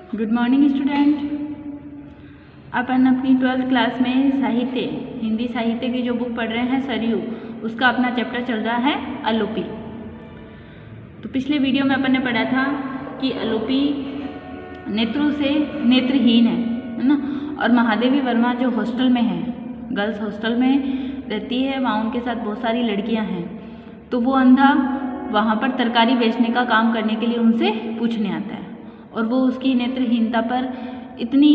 Good morning student. अपन अपनी 12th class में साहित्य हिंदी साहित्य की जो बुक पढ़ रहे हैं सरयू, उसका अपना चैप्टर चल रहा है अलोपी। तो पिछले वीडियो में अपन ने पढ़ा था कि अलोपी नेत्रों से नेत्रहीन है ना। और महादेवी वर्मा जो हॉस्टल में है, गर्ल्स हॉस्टल में रहती है, वहाँ उनके साथ बहुत सारी लड़कियाँ हैं। तो वो अंधा वहाँ पर तरकारी बेचने का काम करने के लिए उनसे पूछने आता है और वो उसकी नेत्रहीनता पर इतनी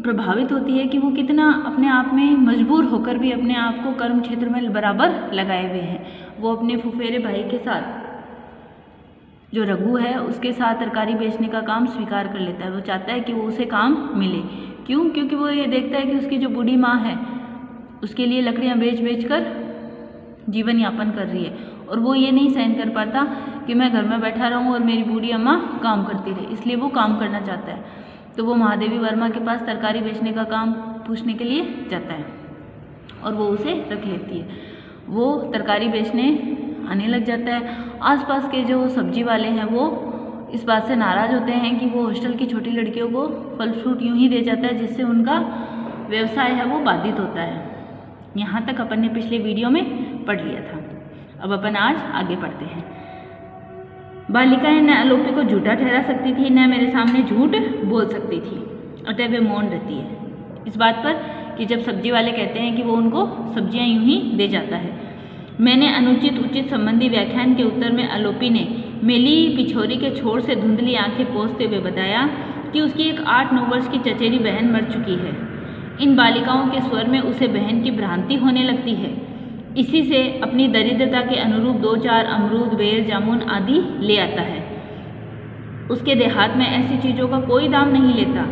प्रभावित होती है कि वो कितना अपने आप में मजबूर होकर भी अपने आप को कर्म क्षेत्र में बराबर लगाए हुए हैं। वो अपने फुफेरे भाई के साथ जो रघु है उसके साथ तरकारी बेचने का काम स्वीकार कर लेता है। वो चाहता है कि वो उसे काम मिले। क्यों? क्योंकि वो ये देखता है कि उसकी जो बूढ़ी माँ है उसके लिए लकड़ियाँ बेच बेच कर जीवन यापन कर रही है और वो ये नहीं सहन कर पाता कि मैं घर में बैठा रहूं और मेरी बूढ़ी अम्मा काम करती रहे, इसलिए वो काम करना चाहता है। तो वो महादेवी वर्मा के पास तरकारी बेचने का काम पूछने के लिए जाता है और वो उसे रख लेती है। वो तरकारी बेचने आने लग जाता है। आसपास के जो सब्जी वाले हैं वो इस बात से नाराज़ होते हैं कि वो हॉस्टल की छोटी लड़कियों को फल फ्रूट यूँ ही दे जाता है, जिससे उनका व्यवसाय है वो बाधित होता है। यहाँ तक अपन ने पिछले वीडियो में पढ़ लिया था। अब अपन आज आगे पढ़ते हैं। बालिकाएं न अलोपी को झूठा ठहरा सकती थी, न मेरे सामने झूठ बोल सकती थी, अतः वे मौन रहती है इस बात पर कि जब सब्जी वाले कहते हैं कि वो उनको सब्जियां यूं ही दे जाता है। मैंने अनुचित उचित संबंधी व्याख्यान के उत्तर में अलोपी ने मेली पिछोरी के छोर से धुंधली आंखें पोंछते हुए बताया कि उसकी एक 8-9 वर्ष की चचेरी बहन मर चुकी है। इन बालिकाओं के स्वर में उसे बहन की भ्रांति होने लगती है। इसी से अपनी दरिद्रता के अनुरूप 2-4 अमरूद, बेर, जामुन आदि ले आता है। उसके देहात में ऐसी चीज़ों का कोई दाम नहीं लेता।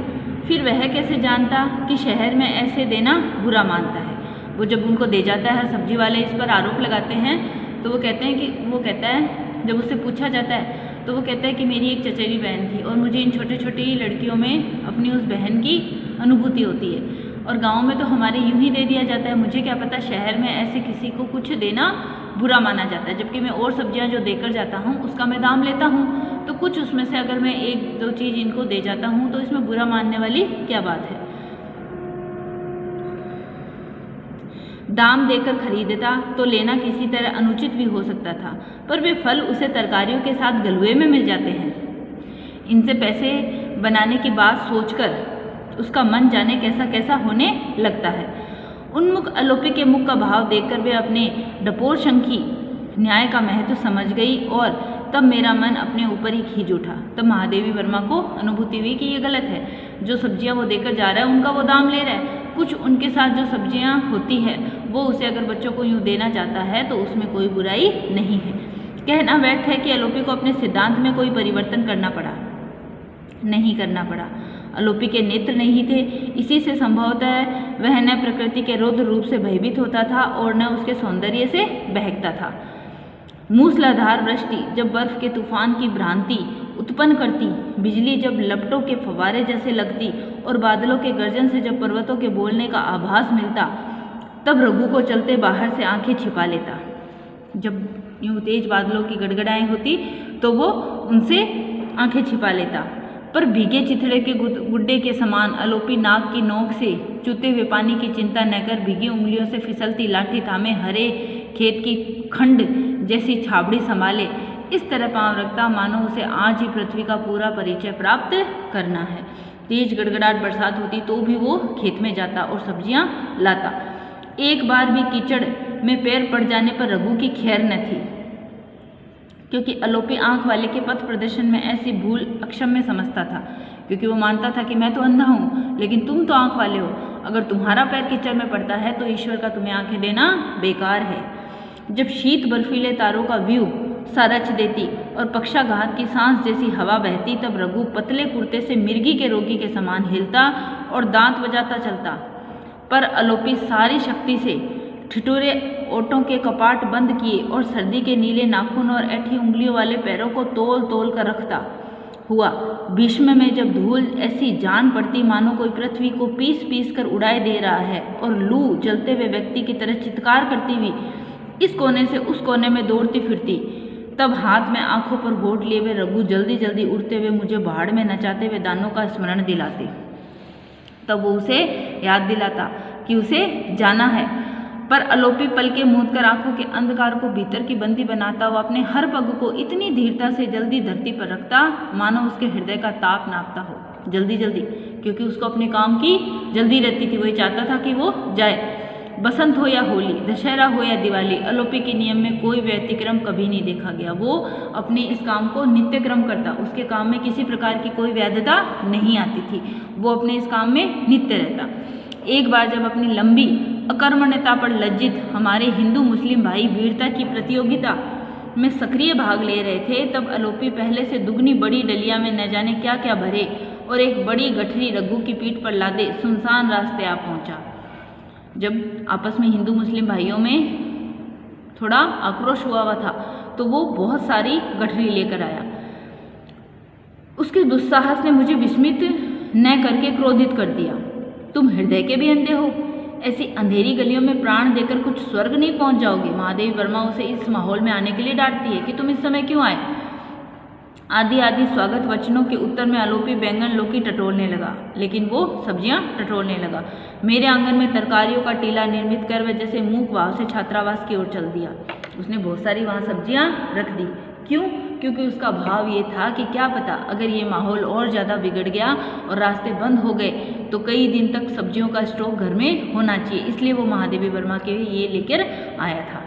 फिर वह कैसे जानता कि शहर में ऐसे देना बुरा मानता है। वो जब उनको दे जाता है, हर सब्जी वाले इस पर आरोप लगाते हैं, तो वो कहते हैं कि वो कहता है, जब उससे पूछा जाता है तो वो कहता है कि मेरी एक चचेरी बहन थी और मुझे इन छोटी छोटी लड़कियों में अपनी उस बहन की अनुभूति होती है। और गांव में तो हमारे यूं ही दे दिया जाता है, मुझे क्या पता शहर में ऐसे किसी को कुछ देना बुरा माना जाता है। जबकि मैं और सब्जियां जो देकर जाता हूँ उसका मैं दाम लेता हूँ, तो कुछ उसमें से अगर मैं 1-2 चीज़ इनको दे जाता हूँ तो इसमें बुरा मानने वाली क्या बात है। दाम देकर खरीदता तो लेना किसी तरह अनुचित भी हो सकता था, पर वे फल उसे तरकारियों के साथ गलुए में मिल जाते हैं। इनसे पैसे बनाने की बात सोचकर उसका मन जाने कैसा कैसा होने लगता है। उन्मुख अलोपी के मुख का भाव देखकर वे अपने डपोर शंखी न्याय का महत्व समझ गई और तब मेरा मन अपने ऊपर ही खींच उठा। तब महादेवी वर्मा को अनुभूति हुई कि ये गलत है। जो सब्जियां वो देकर जा रहा है उनका वो दाम ले रहा है। कुछ उनके साथ जो सब्जियां होती है वो उसे अगर बच्चों को यूँ देना चाहता है तो उसमें कोई बुराई नहीं है। कहना व्यर्थ है कि अलोपी को अपने सिद्धांत में कोई परिवर्तन करना पड़ा, नहीं करना पड़ा। अलोपी के नेत्र नहीं थे, इसी से संभवतः वह न प्रकृति के रौद्र रूप से भयभीत होता था और न उसके सौंदर्य से बहकता था। मूसलाधार वृष्टि जब बर्फ के तूफान की भ्रांति उत्पन्न करती, बिजली जब लपटों के फव्वारे जैसे लगती और बादलों के गर्जन से जब पर्वतों के बोलने का आभास मिलता, तब रघु को चलते बाहर से आंखें छिपा लेता। जब यूँ तेज बादलों की गड़गड़ाएं होती तो वो उनसे आंखें छिपा लेता। पर भीगे चिथड़े के गुड्डे के समान अलोपी नाक की नोक से चूते हुए पानी की चिंता न कर भीगी उंगलियों से फिसलती लाठी थामे हरे खेत की खंड जैसी छाबड़ी संभाले इस तरह पांव रखता मानो उसे आज ही पृथ्वी का पूरा परिचय प्राप्त करना है। तेज गड़गड़ाहट बरसात होती तो भी वो खेत में जाता और सब्जियां लाता। एक बार भी कीचड़ में पैर पड़ जाने पर रघु की खैर न थी, क्योंकि अलोपी आंख वाले के पथ प्रदर्शन में ऐसी भूल अक्षम्य समझता था। क्योंकि वो मानता था कि मैं तो अंधा हूँ लेकिन तुम तो आंख वाले हो, अगर तुम्हारा पैर कीचड़ में पड़ता है तो ईश्वर का तुम्हें आंखें देना बेकार है। जब शीत बर्फीले तारों का व्यू सा रच देती और पक्षाघात की सांस जैसी हवा बहती, तब रघु पतले कुर्ते से मिर्गी के रोगी के समान हिलता और दांत बजाता चलता। पर अलोपी सारी शक्ति से ठिठुरे ओठों के कपाट बंद किए और सर्दी के नीले नाखून और ऐठी उंगलियों वाले पैरों को तोल तोल कर रखता हुआ भीष्म में जब धूल ऐसी जान पड़ती मानो कोई पृथ्वी को पीस पीस कर उड़ाए दे रहा है और लू जलते हुए व्यक्ति की तरह चित्कार करती हुई इस कोने से उस कोने में दौड़ती फिरती, तब हाथ में आंखों पर होठ लिए हुए रघु जल्दी जल्दी उड़ते हुए मुझे भाड़ में नचाते हुए दानों का स्मरण दिलाते। तब वो उसे याद दिलाता कि उसे जाना है, पर अलोपी पल के मूंद कर आंखों के अंधकार को भीतर की बंदी बनाता हुआ अपने हर पग को इतनी धीरता से जल्दी धरती पर रखता मानो उसके हृदय का ताप नापता हो। जल्दी जल्दी, क्योंकि उसको अपने काम की जल्दी रहती थी, वही चाहता था कि वो जाए। बसंत हो या होली, दशहरा हो या दिवाली, अलोपी के नियम में कोई व्यतिक्रम कभी नहीं देखा गया। वो अपने इस काम को नित्य क्रम करता, उसके काम में किसी प्रकार की कोई वैधता नहीं आती थी, वो अपने इस काम में नित्य रहता। एक बार जब अपनी लंबी अकर्मण्यता पर लज्जित हमारे हिंदू मुस्लिम भाई वीरता की प्रतियोगिता में सक्रिय भाग ले रहे थे, तब अलोपी पहले से दुगनी बड़ी डलिया में न जाने क्या क्या भरे और एक बड़ी गठरी रघु की पीठ पर लादे सुनसान रास्ते आ पहुंचा। जब आपस में हिंदू मुस्लिम भाइयों में थोड़ा आक्रोश हुआ था तो वो बहुत सारी गठरी लेकर आया। उसके दुस्साहस ने मुझे विस्मित न करके क्रोधित कर दिया। तुम हृदय के भी अंधे हो? ऐसी अंधेरी गलियों में प्राण देकर कुछ स्वर्ग नहीं पहुंच जाओगे? महादेवी वर्मा उसे इस माहौल में आने के लिए डांटती है कि तुम इस समय क्यों आए। आदि आदि स्वागत वचनों के उत्तर में आलोपी बैंगन लौकी टटोलने लगा, लेकिन वो सब्जियां टटोलने लगा। मेरे आंगन में तरकारियों का टीला निर्मित कर वह जैसे मूक भाव से छात्रावास की ओर चल दिया। उसने बहुत सारी वहाँ सब्जियां रख दी। क्यों? क्योंकि उसका भाव ये था कि क्या पता अगर ये माहौल और ज़्यादा बिगड़ गया और रास्ते बंद हो गए तो कई दिन तक सब्जियों का स्टॉक घर में होना चाहिए, इसलिए वो महादेवी वर्मा के ये लेकर आया था।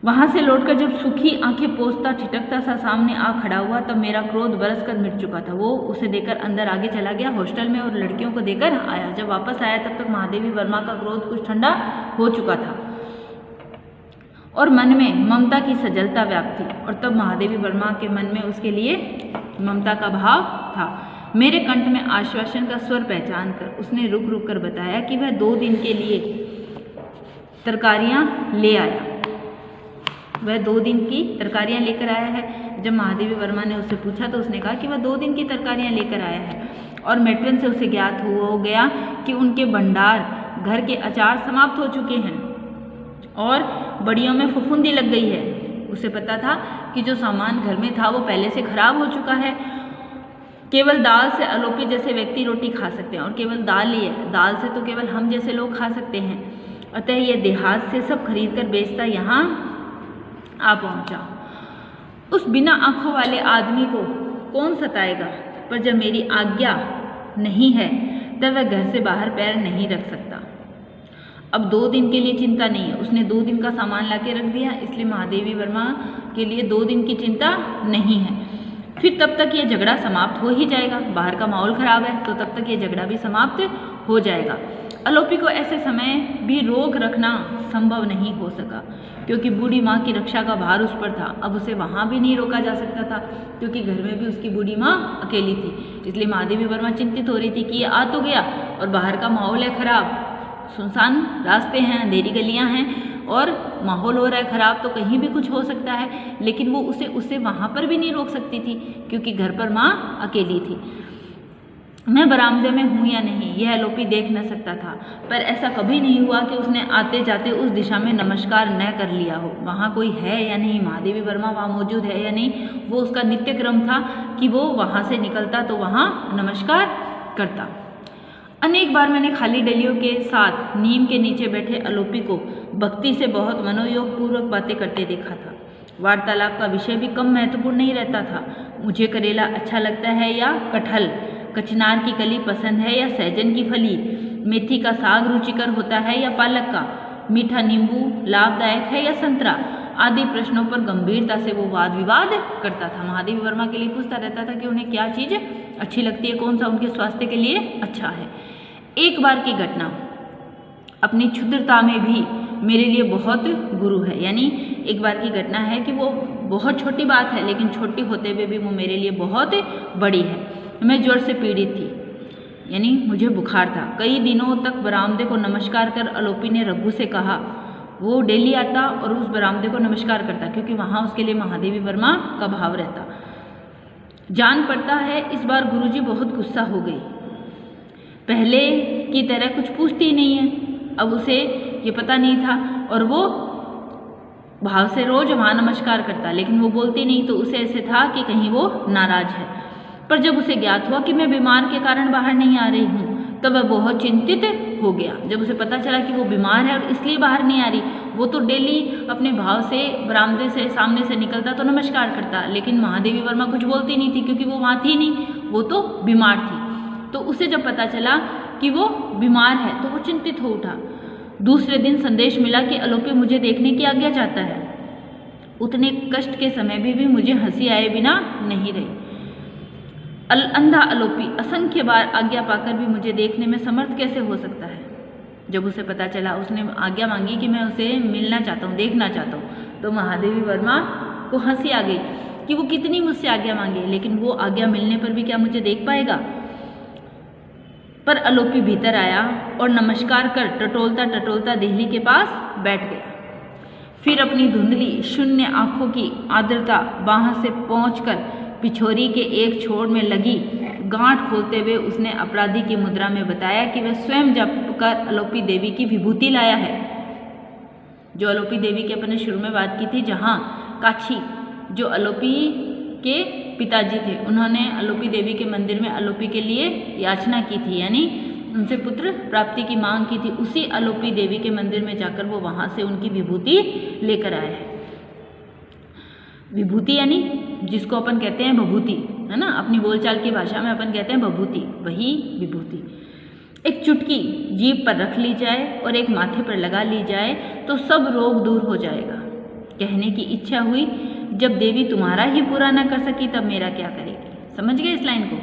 वहाँ से लौटकर जब सूखी आंखें पोंछता ठिठकता सा सामने आ खड़ा हुआ तब मेरा क्रोध बरस कर मिट चुका था। वो उसे देकर अंदर आगे चला गया हॉस्टल में और लड़कियों को देकर आया। जब वापस आया तब तक महादेवी वर्मा का क्रोध कुछ ठंडा हो चुका था और मन में ममता की सजलता व्याप्त थी, और तब महादेवी वर्मा के मन में उसके लिए ममता का भाव था। मेरे कंठ में आश्वासन का स्वर पहचान कर उसने रुक रुक कर बताया कि वह 2 दिन के लिए तरकारियाँ ले आया। वह 2 दिन की तरकारियाँ लेकर आया है। जब महादेवी वर्मा ने उससे पूछा तो उसने कहा कि वह 2 दिन की तरकारियाँ लेकर आया है, और मैट्रन से उसे ज्ञात हो गया कि उनके भंडार घर के अचार समाप्त हो चुके हैं और बड़ियों में फफूंदी लग गई है। उसे पता था कि जो सामान घर में था वो पहले से खराब हो चुका है। केवल दाल से अलोपी जैसे व्यक्ति रोटी खा सकते हैं, और केवल दाल ही है, दाल से तो केवल हम जैसे लोग खा सकते हैं। अतः यह देहात से सब खरीद कर बेचता यहाँ आ पहुँचा। उस बिना आंखों वाले आदमी को कौन सताएगा, पर जब मेरी आज्ञा नहीं है तब वह घर से बाहर पैर नहीं रख सकता। अब 2 दिन के लिए चिंता नहीं है, उसने 2 दिन का सामान लाके रख दिया, इसलिए महादेवी वर्मा के लिए 2 दिन की चिंता नहीं है। फिर तब तक ये झगड़ा समाप्त हो ही जाएगा। बाहर का माहौल खराब है तो तब तक ये झगड़ा भी समाप्त हो जाएगा। अलोपी को ऐसे समय भी रोक रखना संभव नहीं हो सका, क्योंकि बूढ़ी माँ की रक्षा का भार उस पर था। अब उसे वहाँ भी नहीं रोका जा सकता था, क्योंकि घर में भी उसकी बूढ़ी माँ अकेली थी। इसलिए महादेवी वर्मा चिंतित हो रही थी कि ये आ तो गया और बाहर का माहौल है खराब, सुनसान रास्ते हैं, अंधेरी गलियाँ हैं और माहौल हो रहा है खराब, तो कहीं भी कुछ हो सकता है। लेकिन वो उसे वहाँ पर भी नहीं रोक सकती थी, क्योंकि घर पर माँ अकेली थी। मैं बरामदे में हूँ या नहीं यह अलोपी देख न सकता था, पर ऐसा कभी नहीं हुआ कि उसने आते जाते उस दिशा में नमस्कार न कर लिया हो। वहाँ कोई है या नहीं, महादेवी वर्मा वहाँ मौजूद है या नहीं, वो उसका नित्य क्रम था कि वो वहाँ से निकलता तो वहाँ नमस्कार करता। अनेक बार मैंने खाली डलियों के साथ नीम के नीचे बैठे अलोपी को भक्ति से बहुत मनोयोग पूर्वक बातें करते देखा था। वार्तालाप का विषय भी कम महत्वपूर्ण नहीं रहता था। मुझे करेला अच्छा लगता है या कटहल, कचनार की कली पसंद है या सहजन की फली, मेथी का साग रुचिकर होता है या पालक का, मीठा नींबू लाभदायक है या संतरा, आदि प्रश्नों पर गंभीरता से वो वाद विवाद करता था। महादेवी वर्मा के लिए पूछता रहता था कि उन्हें क्या चीज़ अच्छी लगती है, कौन सा उनके स्वास्थ्य के लिए अच्छा है। एक बार की घटना अपनी क्षुद्रता में भी मेरे लिए बहुत गुरु है। यानी एक बार की घटना है कि वो बहुत छोटी बात है, लेकिन छोटी होते हुए भी वो मेरे लिए बहुत बड़ी है। मैं ज्वर से पीड़ित थी, यानी मुझे बुखार था। कई दिनों तक बरामदे को नमस्कार कर अलोपी ने रघु से कहा। वो डेली आता और उस बरामदे को नमस्कार करता, क्योंकि वहाँ उसके लिए महादेवी वर्मा का भाव रहता। जान पड़ता है इस बार गुरुजी बहुत गुस्सा हो गई, पहले की तरह कुछ पूछती ही नहीं है। अब उसे ये पता नहीं था और वो भाव से रोज वहाँ नमस्कार करता, लेकिन वो बोलती नहीं, तो उसे ऐसे था कि कहीं वो नाराज है। पर जब उसे ज्ञात हुआ कि मैं बीमार के कारण बाहर नहीं आ रही हूँ, तब वह बहुत चिंतित हो गया। जब उसे पता चला कि वो बीमार है और इसलिए बाहर नहीं आ रही, वो तो डेली अपने भाव से बरामदे से सामने से निकलता तो नमस्कार करता, लेकिन महादेवी वर्मा कुछ बोलती नहीं थी क्योंकि वो वहाँ थी नहीं, वो तो बीमार थी। तो उसे जब पता चला कि वो बीमार है तो वो चिंतित हो उठा। दूसरे दिन संदेश मिला कि अलोपी मुझे देखने की आज्ञा चाहता है। उतने कष्ट के समय भी मुझे हंसी आए बिना नहीं रही। अंधा अलोपी असंख्य बार आज्ञा पाकर भी मुझे देखने में समर्थ कैसे हो सकता है। जब उसे पता चला, उसने आज्ञा मांगी कि मैं उसे मिलना चाहता हूँ, देखना चाहता हूँ, तो महादेवी वर्मा को हंसी आ गई कि वो कितनी मुझसे आज्ञा मांगे, लेकिन वो आज्ञा मिलने पर भी क्या मुझे देख पाएगा। पर अलोपी भीतर आया और नमस्कार कर टटोलता टटोलता देहली के पास बैठ गया। फिर अपनी धुंधली शून्य आंखों की आर्द्रता बाह से पहुंचकर पिछोरी के एक छोर में लगी गांठ खोलते हुए उसने अपराधी की मुद्रा में बताया कि वह स्वयं जप कर अलोपी देवी की विभूति लाया है। जो अलोपी देवी की अपन ने शुरू में बात की थी, जहाँ काछी जो अलोपी के पिताजी थे, उन्होंने अलोपी देवी के मंदिर में अलोपी के लिए याचना की थी, यानी उनसे पुत्र प्राप्ति की मांग की थी। उसी अलोपी देवी के मंदिर में जाकर वो वहाँ से उनकी विभूति लेकर आए हैं। विभूति यानी जिसको अपन कहते हैं भभूति, है ना, अपनी बोलचाल की भाषा में अपन कहते हैं भभूति, वही विभूति। एक चुटकी जीभ पर रख ली जाए और एक माथे पर लगा ली जाए तो सब रोग दूर हो जाएगा। कहने की इच्छा हुई, जब देवी तुम्हारा ही पूरा न कर सकी तब मेरा क्या करेगी। समझ गए इस लाइन को?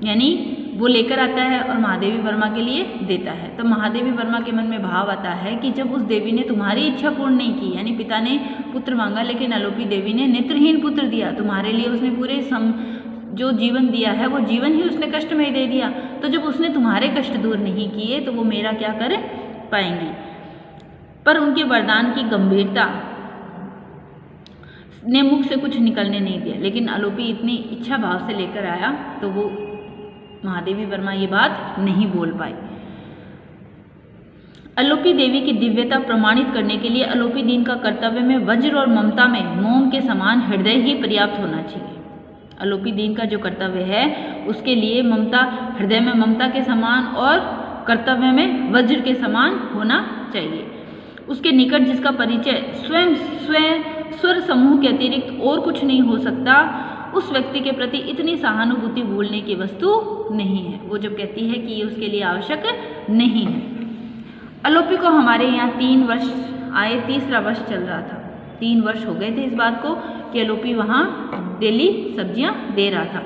यानी वो लेकर आता है और महादेवी वर्मा के लिए देता है। तो महादेवी वर्मा के मन में भाव आता है कि जब उस देवी ने तुम्हारी इच्छा पूर्ण नहीं की, यानी पिता ने पुत्र मांगा लेकिन अलोपी देवी ने नेत्रहीन पुत्र दिया, तुम्हारे लिए उसने पूरे जो जीवन दिया है वो जीवन ही उसने कष्ट में दे दिया, तो जब उसने तुम्हारे कष्ट दूर नहीं किए तो वो मेरा क्या कर पाएंगी। पर उनके वरदान की गंभीरता ने मुख से कुछ निकलने नहीं दिया, लेकिन अलोपी इतनी इच्छा भाव से लेकर आया तो वो महादेवी वर्मा ये बात नहीं बोल पाई। अलोपी देवी की दिव्यता प्रमाणित करने के लिए अलोपी दीन का कर्तव्य में वज्र और ममता में मोम के समान हृदय ही पर्याप्त होना चाहिए। अलोपी दीन का जो कर्तव्य है उसके लिए ममता, हृदय में ममता के समान और कर्तव्य में वज्र के समान होना चाहिए। उसके निकट जिसका परिचय स्वयं स्वर समूह के अतिरिक्त और कुछ नहीं हो सकता, उस व्यक्ति के प्रति इतनी सहानुभूति भूलने की वस्तु नहीं है। वो जब कहती है कि ये उसके लिए आवश्यक नहीं है। अलोपी को हमारे यहाँ 3 वर्ष आए, तीसरा वर्ष चल रहा था। 3 वर्ष हो गए थे इस बात को कि अलोपी वहाँ डेली सब्जियाँ दे रहा था।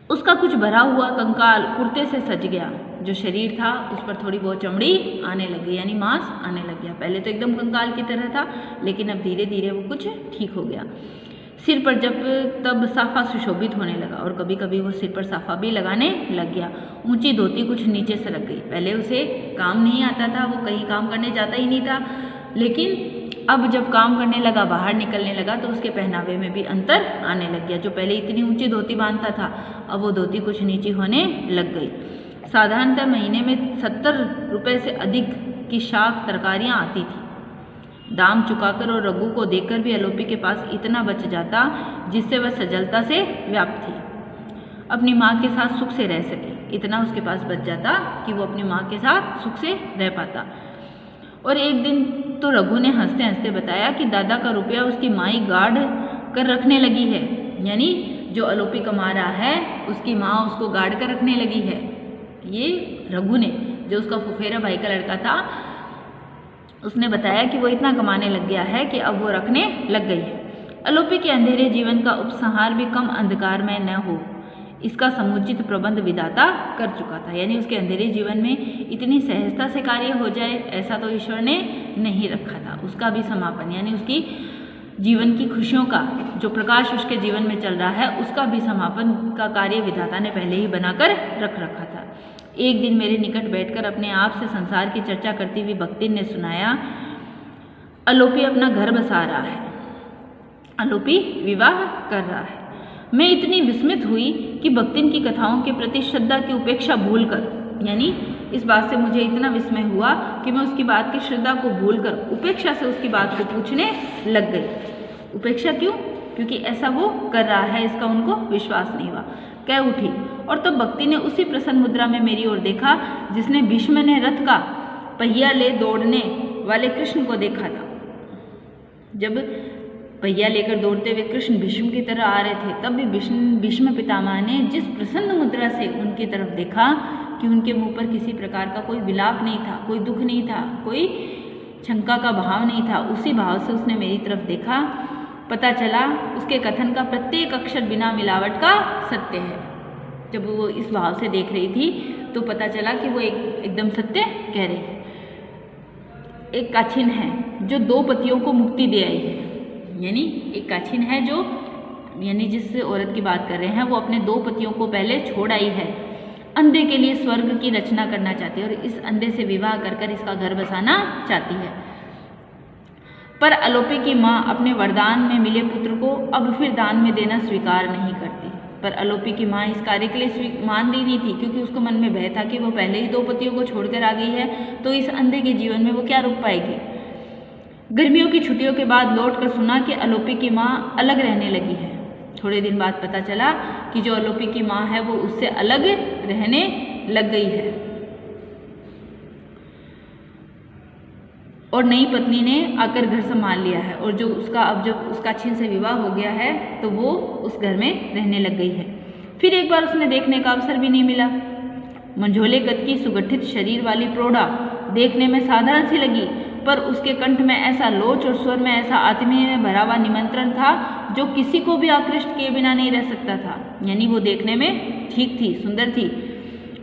उसका कुछ भरा हुआ कंकाल कुर्ते से सज गया। जो शरीर था उस पर थोड़ी बहुत चमड़ी आने लग गई, यानी मांस आने लग गया। पहले तो एकदम कंकाल की तरह था, लेकिन अब धीरे धीरे वो कुछ ठीक हो गया। सिर पर तब साफा सुशोभित होने लगा और कभी कभी वो सिर पर साफा भी लगाने लग गया। ऊंची धोती कुछ नीचे सरक गई। पहले उसे काम नहीं आता था, वो कहीं काम करने जाता ही नहीं था, लेकिन अब जब काम करने लगा, बाहर निकलने लगा, तो उसके पहनावे में भी अंतर आने लग गया। जो पहले इतनी ऊंची धोती बांधता था, अब वो धोती कुछ नीची होने लग गई। साधारणतः महीने में 70 रुपये से अधिक की शाक तरकारियाँ आती थी। दाम चुकाकर और रघु को देकर भी अलोपी के पास इतना बच जाता जिससे वह सजलता से व्याप्त थी, अपनी माँ के साथ सुख से रह सके। इतना उसके पास बच जाता कि वो अपनी माँ के साथ सुख से रह पाता। और एक दिन तो रघु ने हंसते हंसते बताया कि दादा का रुपया उसकी माई गार्ड कर रखने लगी है, यानी जो अलोपी कमा रहा है उसकी माँ उसको गार्ड कर रखने लगी है। ये रघु ने, जो उसका फुफेरा भाई का लड़का था, उसने बताया कि वो इतना कमाने लग गया है कि अब वो रखने लग गई है। अलोपी के अंधेरे जीवन का उपसंहार भी कम अंधकारमय न हो, इसका समुचित प्रबंध विधाता कर चुका था। यानी उसके अंधेरे जीवन में इतनी सहजता से कार्य हो जाए ऐसा तो ईश्वर ने नहीं रखा था। उसका भी समापन, यानी उसकी जीवन की खुशियों का जो प्रकाश उसके जीवन में चल रहा है, उसका भी समापन का कार्य विधाता ने पहले ही बनाकर रख रखा था। एक दिन मेरे निकट बैठकर अपने आप से संसार की चर्चा करती हुई भक्तिन ने सुनाया, अलोपी अपना घर बसा रहा है, अलोपी विवाह कर रहा है। मैं इतनी विस्मित हुई कि भक्तिन की कथाओं के प्रति श्रद्धा की उपेक्षा भूलकर, यानी इस बात से मुझे इतना विस्मय हुआ कि मैं उसकी बात की श्रद्धा को भूलकर उपेक्षा से उसकी बात को पूछने लग गई। उपेक्षा क्यों? क्योंकि ऐसा वो कर रहा है इसका उनको विश्वास नहीं हुआ। कह उठी और तब भक्ति ने उसी प्रसन्न मुद्रा में मेरी ओर देखा जिसने भीष्म ने रथ का पहिया ले दौड़ने वाले कृष्ण को देखा था। जब पहिया लेकर दौड़ते हुए कृष्ण भीष्म की तरह आ रहे थे तब भी भीष्म पितामह ने जिस प्रसन्न मुद्रा से उनकी तरफ देखा कि उनके मुंह पर किसी प्रकार का कोई विलाप नहीं था, कोई दुख नहीं था, कोई शंका का भाव नहीं था, उसी भाव से उसने मेरी तरफ देखा। पता चला उसके कथन का प्रत्येक अक्षर बिना मिलावट का सत्य है। जब वो इस भाव से देख रही थी तो पता चला कि वो एकदम सत्य कह रही है। एक काछिन है जो 2 पतियों को मुक्ति दे आई है, यानी एक काछिन है जो, यानी जिस औरत की बात कर रहे हैं, वो अपने 2 पतियों को पहले छोड़ आई है। अंधे के लिए स्वर्ग की रचना करना चाहती है और इस अंधे से विवाह कर इसका घर बसाना चाहती है। पर अलोपी की माँ अपने वरदान में मिले पुत्र को अब फिर दान में देना स्वीकार नहीं करती। पर अलोपी की माँ इस कार्य के लिए मान रही नहीं थी क्योंकि उसको मन में भय था कि वो पहले ही 2 पतियों को छोड़कर आ गई है तो इस अंधे के जीवन में वो क्या रुक पाएगी। गर्मियों की छुट्टियों के बाद लौटकर सुना कि अलोपी की माँ अलग रहने लगी है। थोड़े दिन बाद पता चला कि जो अलोपी की माँ है वो उससे अलग रहने लग गई है और नई पत्नी ने आकर घर संभाल लिया है और जो उसका अब जब उसका काछिन से विवाह हो गया है तो वो उस घर में रहने लग गई है। फिर एक बार उसने देखने का अवसर भी नहीं मिला। मंझोले कद की सुगठित शरीर वाली प्रौढ़ा देखने में साधारण सी लगी पर उसके कंठ में ऐसा लोच और स्वर में ऐसा आत्मीय भरा हुआ निमंत्रण था जो किसी को भी आकृष्ट किए बिना नहीं रह सकता था। यानी वो देखने में ठीक थी, सुंदर थी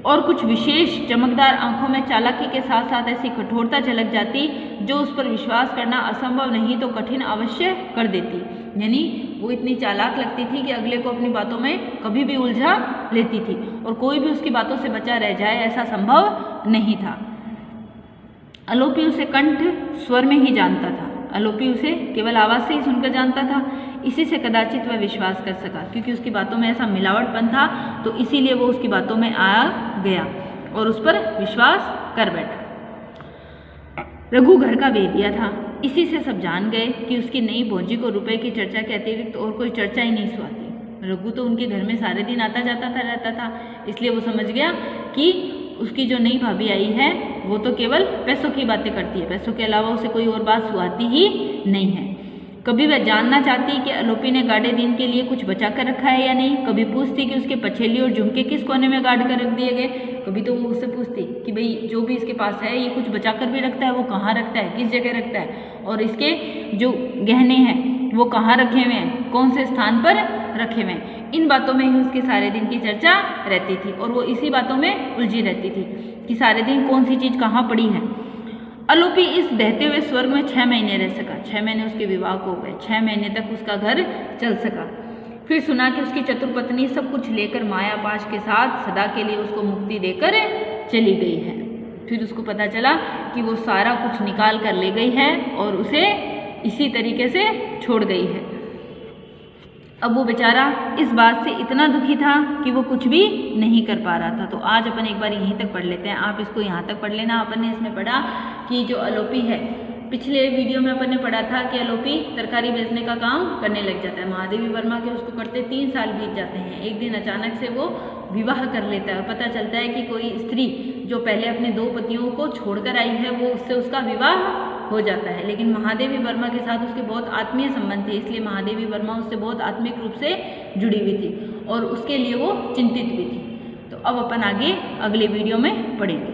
और कुछ विशेष चमकदार आंखों में चालाकी के साथ साथ ऐसी कठोरता झलक जाती जो उस पर विश्वास करना असंभव नहीं तो कठिन अवश्य कर देती। यानी वो इतनी चालाक लगती थी कि अगले को अपनी बातों में कभी भी उलझा लेती थी और कोई भी उसकी बातों से बचा रह जाए ऐसा संभव नहीं था। अलोपी उसे कंठ स्वर में ही जानता था। अलोपी उसे केवल आवाज़ से ही सुनकर जानता था। इसी से कदाचित वह विश्वास कर सका क्योंकि उसकी बातों में ऐसा मिलावटपन था तो इसीलिए वो उसकी बातों में आ गया और उस पर विश्वास कर बैठा। रघु घर का वेदिया था। इसी से सब जान गए कि उसकी नई भौजी को रुपए की चर्चा के अतिरिक्त और कोई चर्चा ही नहीं सुहाती। रघु तो उनके घर में सारे दिन आता जाता था रहता था, इसलिए वो समझ गया कि उसकी जो नई भाभी आई है वो तो केवल पैसों की बातें करती है, पैसों के अलावा उसे कोई और बात सुहाती ही नहीं है। कभी वह जानना चाहती कि अलोपी ने गाढ़े दिन के लिए कुछ बचा कर रखा है या नहीं। कभी पूछती कि उसके पछेली और झुमके किस कोने में गाड़ कर रख दिए गए। कभी तो वो उससे पूछती कि भाई जो भी इसके पास है ये कुछ बचा कर भी रखता है, वो कहाँ रखता है, किस जगह रखता है, और इसके जो गहने हैं वो कहाँ रखे हुए हैं, कौन से स्थान पर रखे हुए हैं। इन बातों में ही उसकी सारे दिन की चर्चा रहती थी और वो इसी बातों में उलझी रहती थी कि सारे दिन कौन सी चीज़ कहाँ पड़ी है। अलोपी इस दहते हुए स्वर्ग में 6 महीने रह सका। 6 महीने उसके विवाह को हुए, 6 महीने तक उसका घर चल सका। फिर सुना कि उसकी चतुर पत्नी सब कुछ लेकर माया पाश के साथ सदा के लिए उसको मुक्ति देकर चली गई है। फिर उसको पता चला कि वो सारा कुछ निकाल कर ले गई है और उसे इसी तरीके से छोड़ गई है। अब वो बेचारा इस बात से इतना दुखी था कि वो कुछ भी नहीं कर पा रहा था। तो आज अपन एक बार यहीं तक पढ़ लेते हैं, आप इसको यहाँ तक पढ़ लेना। अपन ने इसमें पढ़ा कि जो अलोपी है, पिछले वीडियो में अपन ने पढ़ा था कि अलोपी तरकारी बेचने का काम करने लग जाता है। महादेवी वर्मा के उसको करते 3 साल बीत जाते हैं। एक दिन अचानक से वो विवाह कर लेता है और पता चलता है कि कोई स्त्री जो पहले अपने 2 पतियों को छोड़कर आई है वो उससे उसका विवाह हो जाता है। लेकिन महादेवी वर्मा के साथ उसके बहुत आत्मीय संबंध थे, इसलिए महादेवी वर्मा उससे बहुत आत्मिक रूप से जुड़ी हुई थी और उसके लिए वो चिंतित भी थी। तो अब अपन आगे अगले वीडियो में पढ़ेंगे।